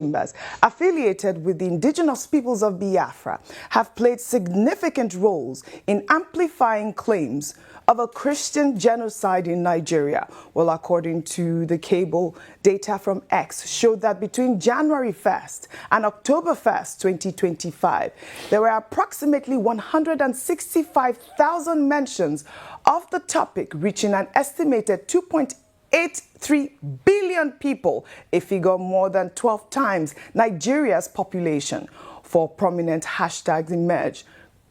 members affiliated with the indigenous peoples of Biafra have played significant roles in amplifying claims of a Christian genocide in Nigeria. Well, according to the cable, data from X showed that between January 1st and October 1st, 2025, there were approximately 165,000 mentions of the topic, reaching an estimated 2.83 billion people, a figure more than 12 times Nigeria's population. Four prominent hashtags emerge: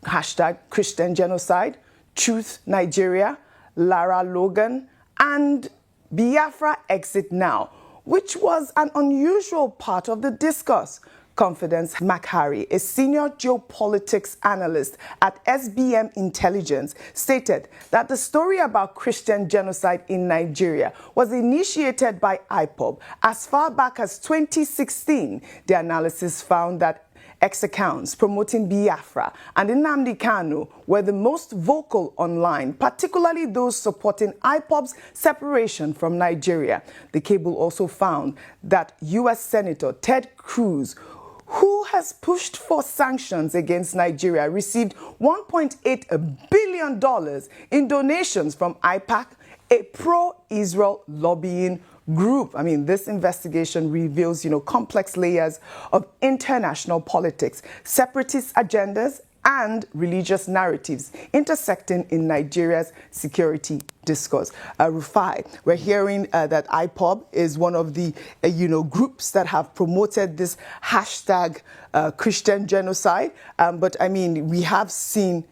hashtag Christian genocide, Truth Nigeria, Lara Logan, and Biafra Exit Now, which was an unusual part of the discourse. Confidence Makhari, a senior geopolitics analyst at SBM Intelligence, stated that the story about Christian genocide in Nigeria was initiated by Ipob as far back as 2016. The analysis found that X accounts promoting Biafra and Nnamdi Kanu were the most vocal online, particularly those supporting Ipob's separation from Nigeria. The cable also found that U.S. Senator Ted Cruz, who has pushed for sanctions against Nigeria, received $1.8 billion in donations from IPAC, a pro-Israel lobbying group. I mean, this investigation reveals, complex layers of international politics, separatist agendas, and religious narratives intersecting in Nigeria's security discourse. Rufai, we're hearing that Ipob is one of the, groups that have promoted this hashtag Christian genocide. But I mean, we have seen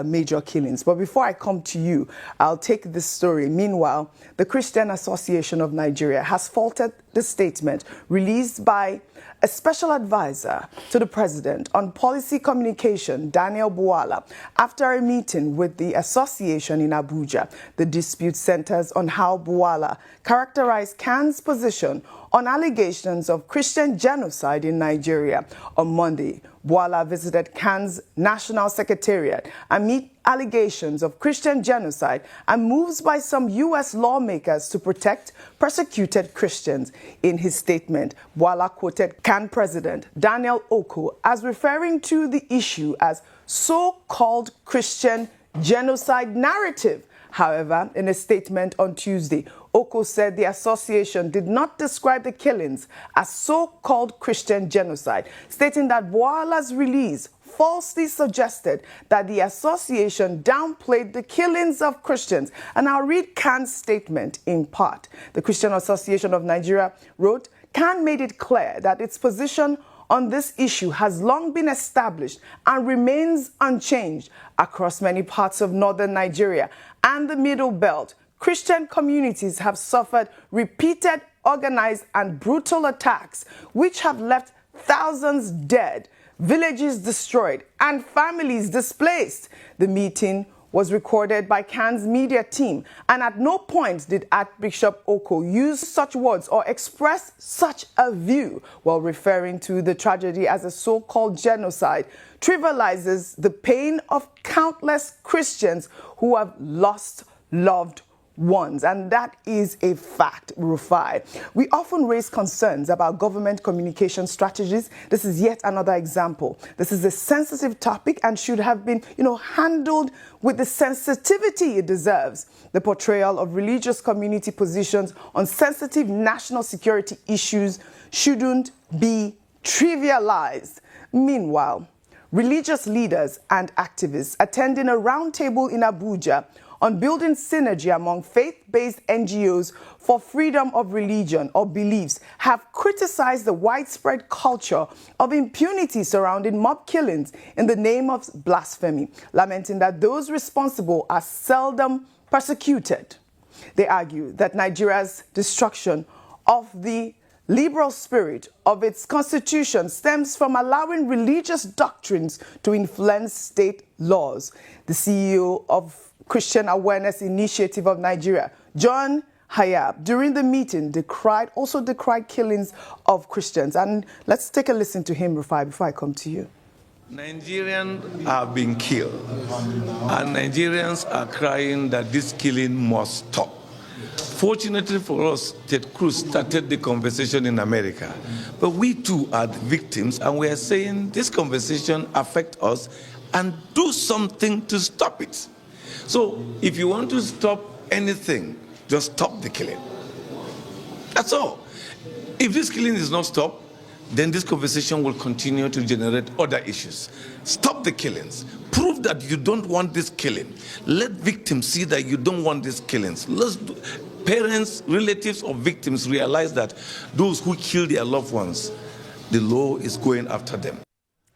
major killings. But before I come to you, I'll take this story. Meanwhile, the Christian Association of Nigeria has faulted the statement released by a special advisor to the president on policy communication, Daniel Bwala, after a meeting with the association in Abuja. The dispute centers on how Bwala characterized CAN's position on allegations of Christian genocide in Nigeria. On Monday, Bwala visited CAN's National Secretariat amid allegations of Christian genocide and moves by some U.S. lawmakers to protect persecuted Christians. In his statement, Bwala quoted CAN President Daniel Oko as referring to the issue as so-called Christian genocide narrative. However, in a statement on Tuesday, Oko said the association did not describe the killings as so-called Christian genocide, stating that Bwala's release falsely suggested that the association downplayed the killings of Christians. And I'll read CAN's statement in part. The Christian Association of Nigeria wrote, "CAN made it clear that its position on this issue has long been established and remains unchanged. Across many parts of northern Nigeria and the Middle Belt, Christian communities have suffered repeated, organized, and brutal attacks, which have left thousands dead, villages destroyed, and families displaced." The meeting was recorded by CAN's media team, and at no point did Archbishop Oko use such words or express such a view, while referring to the tragedy as a so-called genocide trivializes the pain of countless Christians who have lost loved ones. And that is a fact, Rufai. We often raise concerns about government communication strategies. This is yet another example. This is a sensitive topic and should have been, handled with the sensitivity it deserves. The portrayal of religious community positions on sensitive national security issues shouldn't be trivialized. Meanwhile, religious leaders and activists attending a roundtable in Abuja on building synergy among faith-based NGOs for freedom of religion or beliefs have criticized the widespread culture of impunity surrounding mob killings in the name of blasphemy, lamenting that those responsible are seldom persecuted. They argue that Nigeria's destruction of the liberal spirit of its constitution stems from allowing religious doctrines to influence state laws. The CEO of Christian Awareness Initiative of Nigeria, John Hayab, during the meeting also decried killings of Christians. And let's take a listen to him, Rufai, before I come to you. Nigerians are being killed, and Nigerians are crying that this killing must stop. Fortunately for us, Ted Cruz started the conversation in America. But we too are the victims, and we are saying this conversation affects us and do something to stop it. So if you want to stop anything, just stop the killing. That's all. If this killing is not stopped, then this conversation will continue to generate other issues. Stop the killings. Prove that you don't want this killing. Let victims see that you don't want these killings. Parents, relatives of victims realize that those who kill their loved ones, the law is going after them.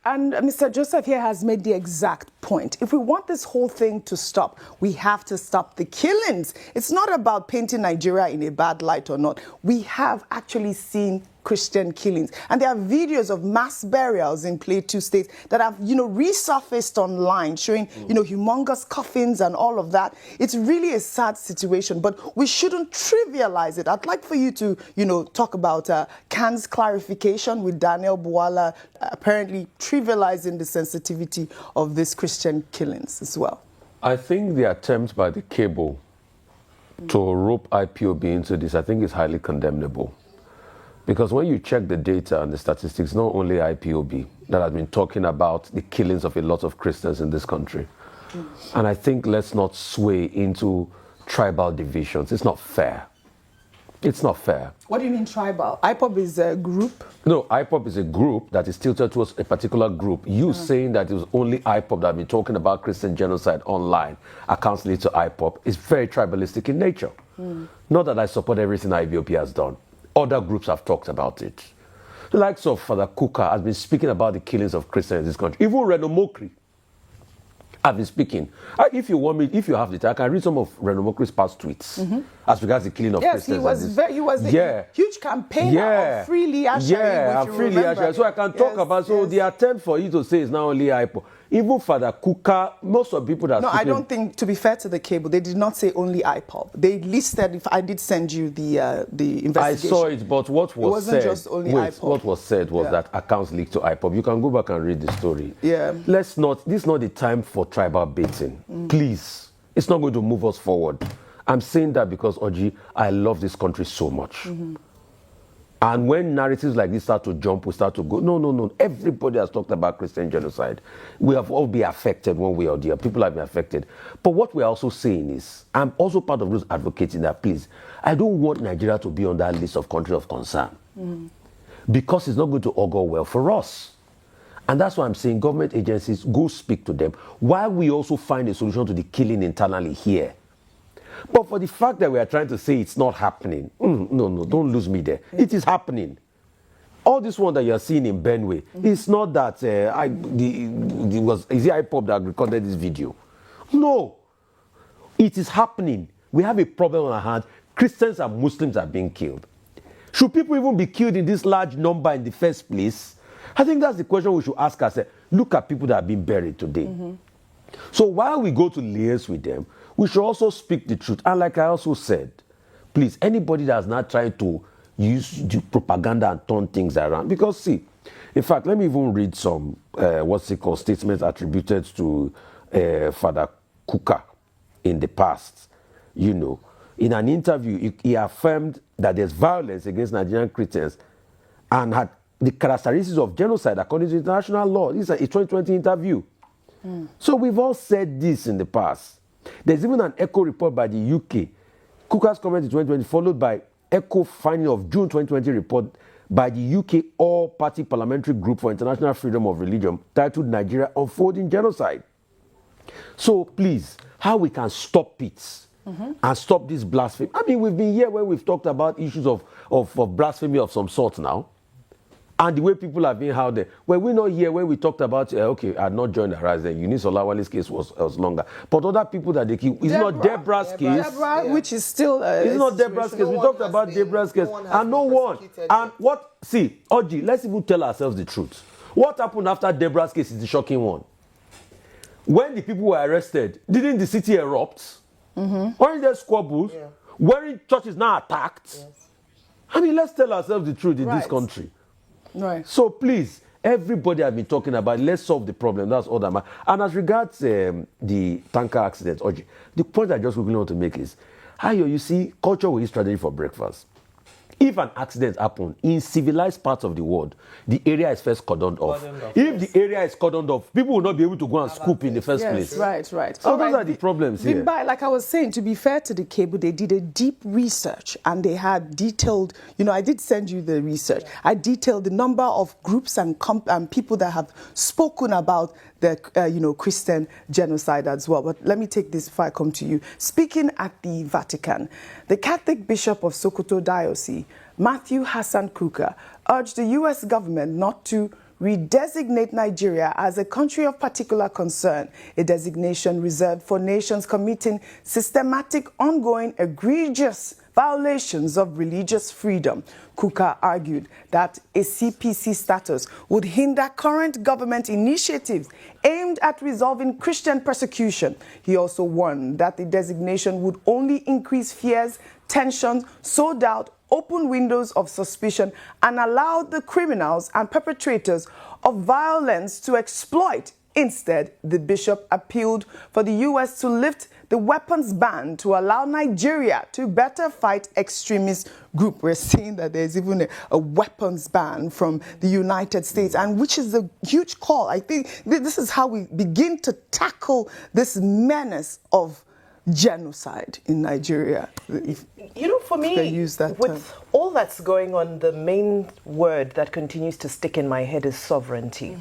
And Mr. Joseph here has made the exact point. If we want this whole thing to stop, we have to stop the killings. It's not about painting Nigeria in a bad light or not. We have actually seen Christian killings. And there are videos of mass burials in Plateau State that have, resurfaced online showing, humongous coffins and all of that. It's really a sad situation, but we shouldn't trivialize it. I'd like for you to, talk about Khan's clarification with Daniel Bwala apparently trivializing the sensitivity of these Christian killings as well. I think the attempt by the cable to rope IPOB into this, I think is highly condemnable. Because when you check the data and the statistics, not only IPOB that has been talking about the killings of a lot of Christians in this country. And I think let's not sway into tribal divisions. It's not fair. It's not fair. What do you mean tribal? Ipob is a group? No, Ipob is a group that is tilted towards a particular group. You saying that it was only Ipob that have been talking about Christian genocide online accounts lead to Ipob is very tribalistic in nature. Not that I support everything IBOP has done. Other groups have talked about it. The likes of Father Kuka has been speaking about the killings of Christians in this country. Even Reno Mokri have been speaking. If you want me, if you have the time, I can read some of Reno Mokri's past tweets as regards the killing of Christians. Yes, he was a huge campaigner of freely Ashari. Yeah, freely Ashari. So I can talk about, the attempt for you to say is not only IPO. Even Father Kuka, most of the people that... No, I don't think, to be fair to the cable, they did not say only IPOB. They listed, if I did send you the investigation. I saw it, but what was said... It wasn't just only IPOB. What was said was that accounts leaked to IPOB. You can go back and read the story. Yeah. This is not the time for tribal baiting. Please. It's not going to move us forward. I'm saying that because, Oji, I love this country so much. And when narratives like this start to jump, we start to go, no. Everybody has talked about Christian genocide. We have all been affected one way or the other. People have been affected. But what we're also saying is, I'm also part of those advocating that, please, I don't want Nigeria to be on that list of countries of concern. Because it's not going to augur well for us. And that's why I'm saying government agencies, go speak to them, while we also find a solution to the killing internally here. But for the fact that we are trying to say it's not happening, no, don't lose me there. It is happening. All this one that you're seeing in Benue, it's not that is it Ipob that recorded this video? No. It is happening. We have a problem on our hands. Christians and Muslims are being killed. Should people even be killed in this large number in the first place? I think that's the question we should ask ourselves. Look at people that have been buried today. So while we go to liaise with them, we should also speak the truth. And like I also said, please, anybody that's not trying to use the propaganda and turn things around. Because see, in fact, let me even read some, statements attributed to Father Kuka in the past. In an interview, he affirmed that there's violence against Nigerian Christians and had the characteristics of genocide according to international law. This is a 2020 interview. So we've all said this in the past. There's even an ECHO report by the UK, Kuka's comment in 2020, followed by ECHO finding of June 2020 report by the UK All-Party Parliamentary Group for International Freedom of Religion titled Nigeria Unfolding Genocide. So please, how we can stop it and stop this blasphemy? I mean, we've been here where we've talked about issues of blasphemy of some sort now. And the way people have been out there. Well, we're not here when we talked about, I had not joined the Horizon. Eunice Olawale's case was longer. But other people that they keep, it's not Deborah's case. Deborah, which is still... it's not Deborah's case. We talked about Deborah's case. And no one. And what, see, Oji, let's even tell ourselves the truth. What happened after Deborah's case is the shocking one. When the people were arrested, didn't the city erupt? Weren't there squabbles? Weren't churches now attacked? I mean, let's tell ourselves the truth in this country. Right. So please, everybody has been talking about, let's solve the problem. That's all that matters. And as regards the tanker accident, the point I just quickly want to make is, Ayo, you see, culture will eat strategy for breakfast. If an accident happens in civilized parts of the world, the area is first cordoned off. If the area is cordoned off, people will not be able to go and scoop in the first place. Right, right. So those are the problems here. Like I was saying, to be fair to the cable, they did a deep research and they had detailed, I did send you the research. I detailed the number of groups and people that have spoken about the, Christian genocide as well. But let me take this before I come to you. Speaking at the Vatican, the Catholic Bishop of Sokoto Diocese, Matthew Hassan Kuka, urged the U.S. government not to redesignate Nigeria as a country of particular concern, a designation reserved for nations committing systematic, ongoing, egregious violations of religious freedom. Kuka argued that a CPC status would hinder current government initiatives aimed at resolving Christian persecution. He also warned that the designation would only increase fears, tensions, sow doubt, open windows of suspicion, and allow the criminals and perpetrators of violence to exploit. Instead, the bishop appealed for the U.S. to lift the weapons ban to allow Nigeria to better fight extremist group. We're seeing that there's even a weapons ban from the United States, and which is a huge call. I think this is how we begin to tackle this menace of genocide in Nigeria. For me, with all that's going on, the main word that continues to stick in my head is sovereignty.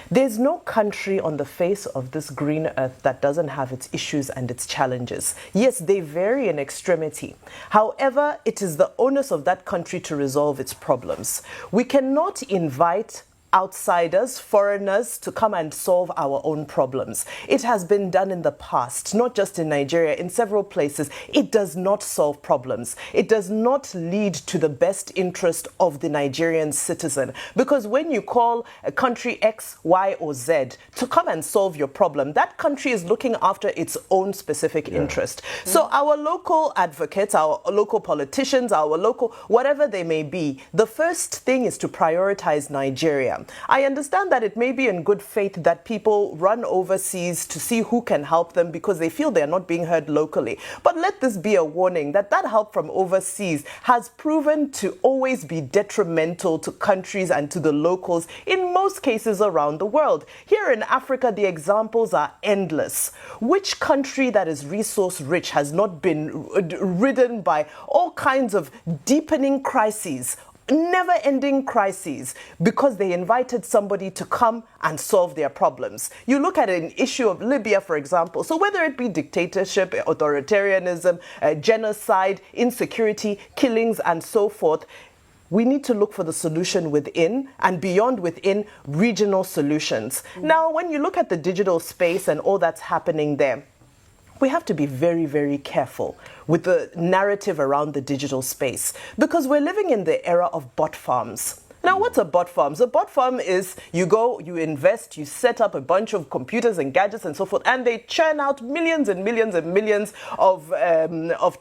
There's no country on the face of this green earth that doesn't have its issues and its challenges. Yes, they vary in extremity. However, it is the onus of that country to resolve its problems. We cannot invite outsiders, foreigners, to come and solve our own problems. It has been done in the past, not just in Nigeria, in several places. It does not solve problems. It does not lead to the best interest of the Nigerian citizen. Because when you call a country X, Y, or Z to come and solve your problem, that country is looking after its own specific interest. So our local advocates, our local politicians, our local, whatever they may be, the first thing is to prioritize Nigeria. I understand that it may be in good faith that people run overseas to see who can help them because they feel they're not being heard locally. But let this be a warning that help from overseas has proven to always be detrimental to countries and to the locals in most cases around the world. Here in Africa, the examples are endless. Which country that is resource rich has not been ridden by all kinds of deepening crises, never-ending crises, because they invited somebody to come and solve their problems? You look at an issue of Libya, for example. So whether it be dictatorship, authoritarianism, genocide, insecurity, killings, and so forth, we need to look for the solution within, and beyond within, regional solutions. Now, when you look at the digital space and all that's happening there, we have to be very, very careful with the narrative around the digital space, because we're living in the era of bot farms. Now, what's a bot farm? So a bot farm is you go, you invest, you set up a bunch of computers and gadgets and so forth, and they churn out millions and millions and millions of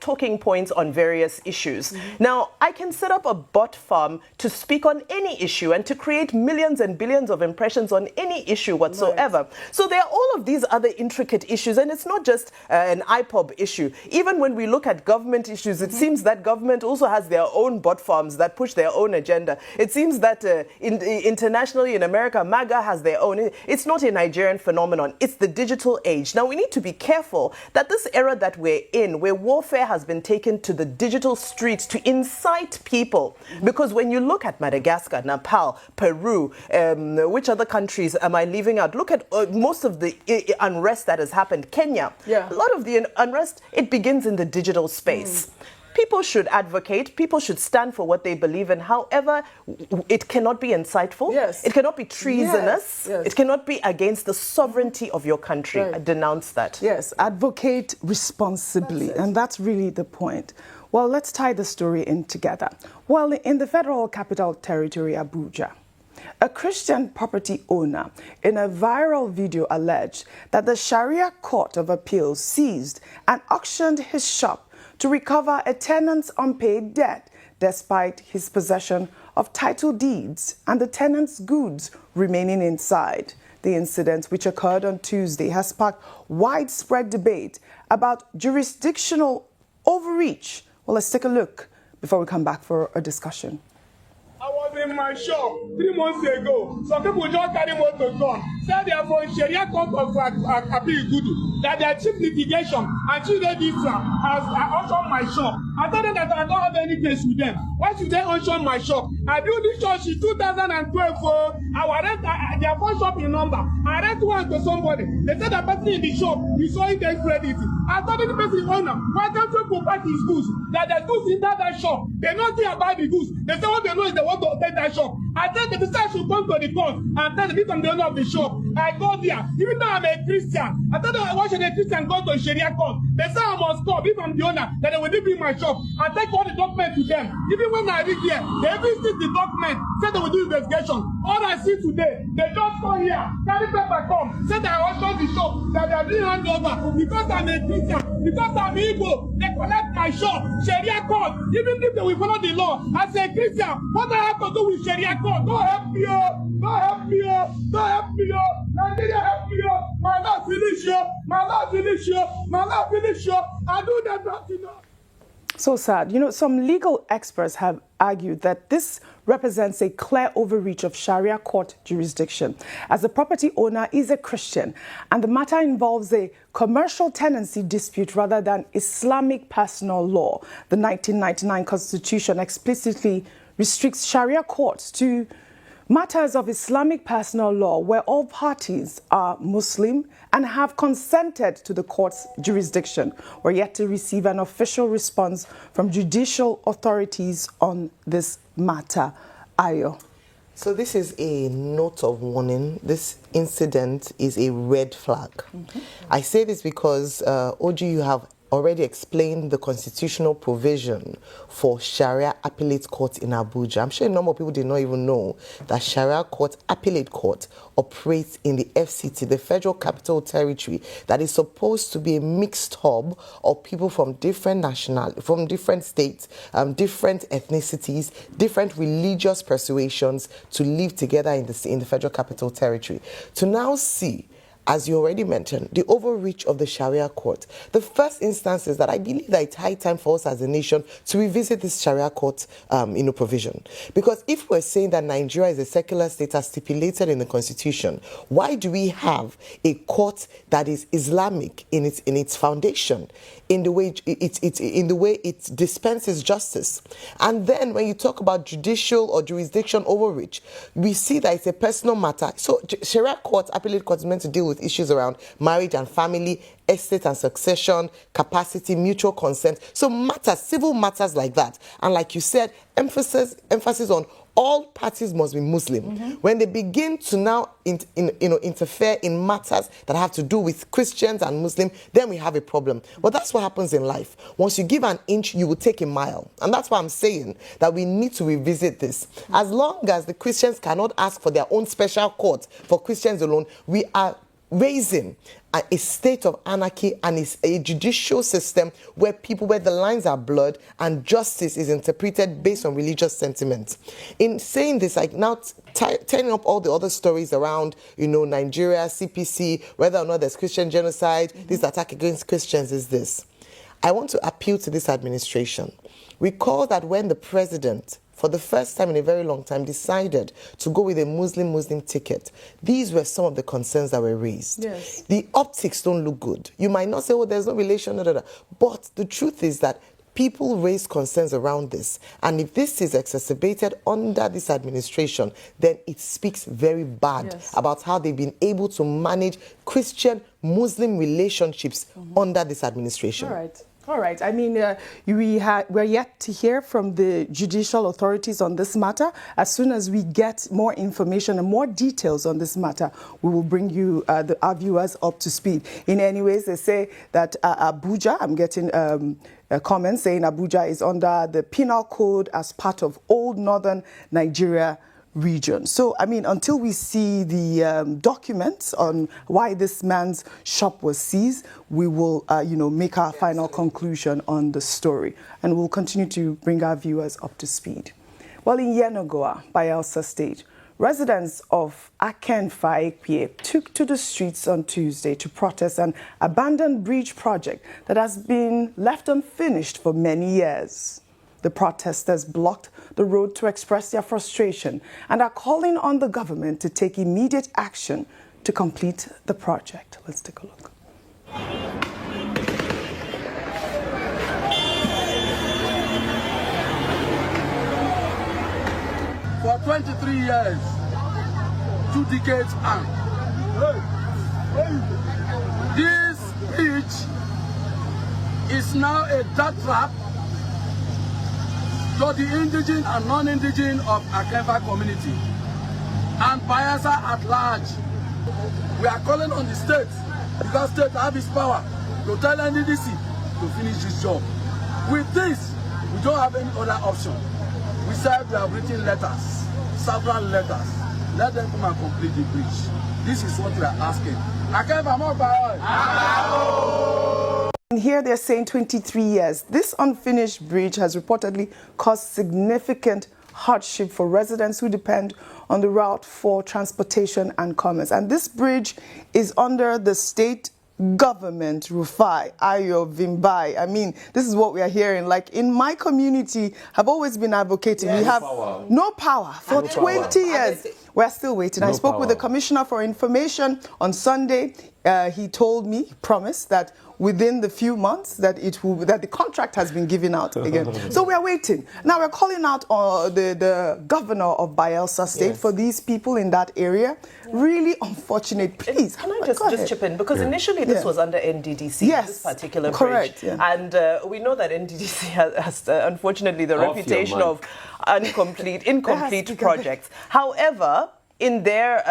talking points on various issues. Now, I can set up a bot farm to speak on any issue and to create millions and billions of impressions on any issue whatsoever. Right. So there are all of these other intricate issues, and it's not just an Ipob issue. Even when we look at government issues, it seems that government also has their own bot farms that push their own agenda. It seems that internationally in America, MAGA has their own. It's not a Nigerian phenomenon. It's the digital age. Now, we need to be careful that this era that we're in, where warfare has been taken to the digital streets to incite people, because when you look at Madagascar, Nepal, Peru, which other countries am I leaving out? Look at most of the unrest that has happened. Kenya, a lot of the unrest, it begins in the digital space. People should advocate, people should stand for what they believe in. However, it cannot be insightful. Yes. It cannot be treasonous. Yes. It cannot be against the sovereignty of your country. Right. I denounce that. Yes, advocate responsibly. And that's really the point. Well, let's tie the story in together. Well, in the Federal Capital Territory, Abuja, a Christian property owner in a viral video alleged that the Sharia Court of Appeal seized and auctioned his shop to recover a tenant's unpaid debt, despite his possession of title deeds and the tenant's goods remaining inside. The incident, which occurred on Tuesday, has sparked widespread debate about jurisdictional overreach? Well, let's take a look before we come back for a discussion. I was in my shop 3 months ago. Some people just carry motor gun. Said they are from Sharia court of Gudu. That they are chief litigation and chief registrar has auctioned my shop. I told them that I don't have any case with them. Why should they auction my shop? I built this shop in 2012. I rent their phone shop in number. I rent one to somebody. They said the person in the shop is showing them credit. I told the person owner, why can't you provide his goods? That the goods in that shop. They don't care about the goods. They say what they know is they want to take that shop. I tell them the side should come to the court and tell them this I'm the owner of the shop. I go there. Even though I'm a Christian, I tell them why should a Christian go to Sharia court? They say I must stop if I'm the owner, that they will leave me my shop. I take all the documents to them. Even when I read here, they even see the document, say they will do investigation. All I see today, they just come here, carry paper come, say that I auction the shop, that they are doing handover. Because I'm a Christian, because I'm Ipob, they collect my shop, Sharia court. Even if they will follow the law, as a Christian, what I have to do with Sharia court? Don't help me, oh! Don't help me, oh! Don't help me, oh! Nigeria help me, oh! My life finish, oh! My life finish, oh! My life finish, oh! I do that, not enough. So sad. You know, some legal experts have argued that this represents a clear overreach of Sharia court jurisdiction, as the property owner is a Christian, and the matter involves a commercial tenancy dispute rather than Islamic personal law. The 1999 Constitution explicitly restricts Sharia courts to matters of Islamic personal law where all parties are Muslim and have consented to the court's jurisdiction. We're yet to receive an official response from judicial authorities on this matter. Ayo. So this is a note of warning. This incident is a red flag. I say this because, OG, you have already explained the constitutional provision for Sharia Appellate Court in Abuja. I'm sure a number of people did not even know that Sharia Court Appellate Court operates in the FCT, the Federal Capital Territory, that is supposed to be a mixed hub of people from different from different states, different ethnicities, different religious persuasions to live together in the Federal Capital Territory. To now see, as you already mentioned, the overreach of the Sharia court. The first instance is that I believe that it's high time for us as a nation to revisit this Sharia court provision. Because if we're saying that Nigeria is a secular state as stipulated in the Constitution, why do we have a court that is Islamic in its foundation, in the way it dispenses justice? And then when you talk about judicial or jurisdiction overreach, we see that it's a personal matter. So Sharia court, appellate court, is meant to deal with issues around marriage and family, estate and succession, capacity, mutual consent. So matters, civil matters like that. And like you said, emphasis on all parties must be Muslim. When they begin to now interfere in matters that have to do with Christians and Muslims, then we have a problem. But that's what happens in life. Once you give an inch, you will take a mile. And that's why I'm saying that we need to revisit this. As long as the Christians cannot ask for their own special court for Christians alone, we are raising a state of anarchy and is a judicial system where the lines are blurred and justice is interpreted based on religious sentiments. In saying this, like now turning up all the other stories around, Nigeria, CPC, whether or not there's Christian genocide, this attack against Christians is this. I want to appeal to this administration. Recall that when the president, for the first time in a very long time, decided to go with a Muslim ticket, these were some of the concerns that were raised. Yes. The optics don't look good. You might not say, oh, there's no relation, but the truth is that people raise concerns around this. And if this is exacerbated under this administration, then it speaks very bad about how they've been able to manage Christian-Muslim relationships under this administration. All right. All right. I mean, we're yet to hear from the judicial authorities on this matter. As soon as we get more information and more details on this matter, we will bring you, our viewers, up to speed. In any ways, they say that Abuja, I'm getting a comment saying Abuja is under the penal code as part of old northern Nigeria region. So, I mean, until we see the documents on why this man's shop was seized, we will, make our final conclusion on the story. And we'll continue to bring our viewers up to speed. Well, in Yenagoa, Bayelsa State, Residents of Akenfa Ipob took to the streets on Tuesday to protest an abandoned bridge project that has been left unfinished for many years. The protesters blocked the road to express their frustration and are calling on the government to take immediate action to complete the project. Let's take a look. For 23 years, 2 decades and this bridge is now a death trap to the indigenous and non-indigenous of Akenfa community and Bayelsa at large. We are calling on the state, because state have its power, to tell NDDC to finish this job. With this, we don't have any other option. We said we have written letters, several letters. Let them come and complete the bridge. This is what we are asking. And here they're saying 23 years. This unfinished bridge has reportedly caused significant hardship for residents who depend on the route for transportation and commerce. And this bridge is under the state government, Rufai, Ayo, Vimbai. I mean, this is what we are hearing. Like in my community, have always been advocating. We have no power for 20 years. We're still waiting. I spoke with the Commissioner for Information on Sunday. He told me, he promised that within the few months that the contract has been given out again. So we are waiting. Now we're calling out the governor of Bayelsa State for these people in that area. Really unfortunate. Please, can I just chip in? Because initially this was under NDDC, this particular bridge. And we know that NDDC has unfortunately the reputation of incomplete projects. However, in their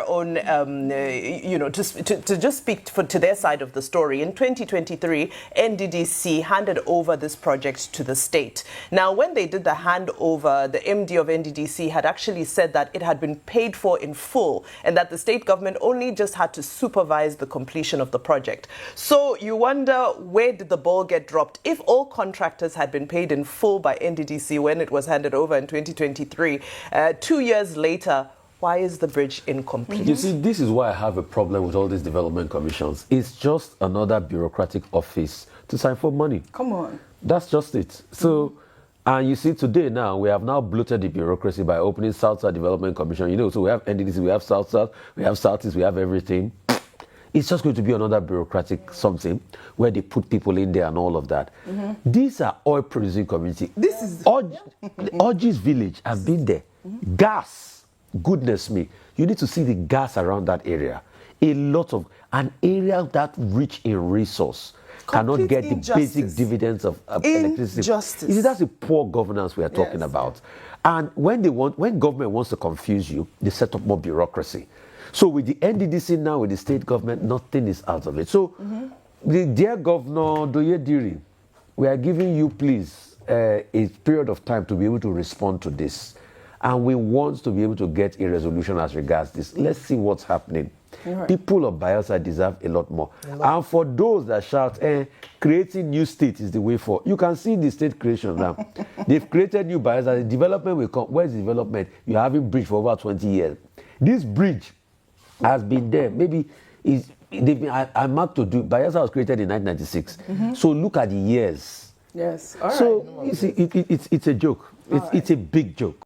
own, to just speak to their side of the story, in 2023, NDDC handed over this project to the state. Now, when they did the handover, the MD of NDDC had actually said that it had been paid for in full and that the state government only just had to supervise the completion of the project. So you wonder, where did the ball get dropped? If all contractors had been paid in full by NDDC when it was handed over in 2023, 2 years later, why is the bridge incomplete? You see, this is why I have a problem with all these development commissions. It's just another bureaucratic office to sign for money. Come on. That's just it. So, and you see today now, we have now bloated the bureaucracy by opening South-South Development Commission. You know, so we have NDDC, we have South-South, we have South-East, we have everything. It's just going to be another bureaucratic something where they put people in there and all of that. These are oil-producing communities. This is Orji's village. I've been there. Gas. Goodness me, you need to see the gas around that area. An area that rich in resource cannot get the basic dividends of electricity. You see, that's the poor governance we are talking about. And when government wants to confuse you, they set up more bureaucracy. So with the NDDC now, with the state government, nothing is out of it. So, the dear Governor Doyediri, we are giving you, please, a period of time to be able to respond to this. And we want to be able to get a resolution as regards this. Let's see what's happening. Right. People of Bayelsa deserve a lot more. And for those that shout, creating new state is the way forward. You can see the state creation now. They've created new Bayelsa. The development will come. Where's the development? You're having bridge for over 20 years. This bridge has been there. Maybe I marked to do. Bayelsa was created in 1996. So look at the years. Yes. All right. So you see, it's a joke. It's a big joke.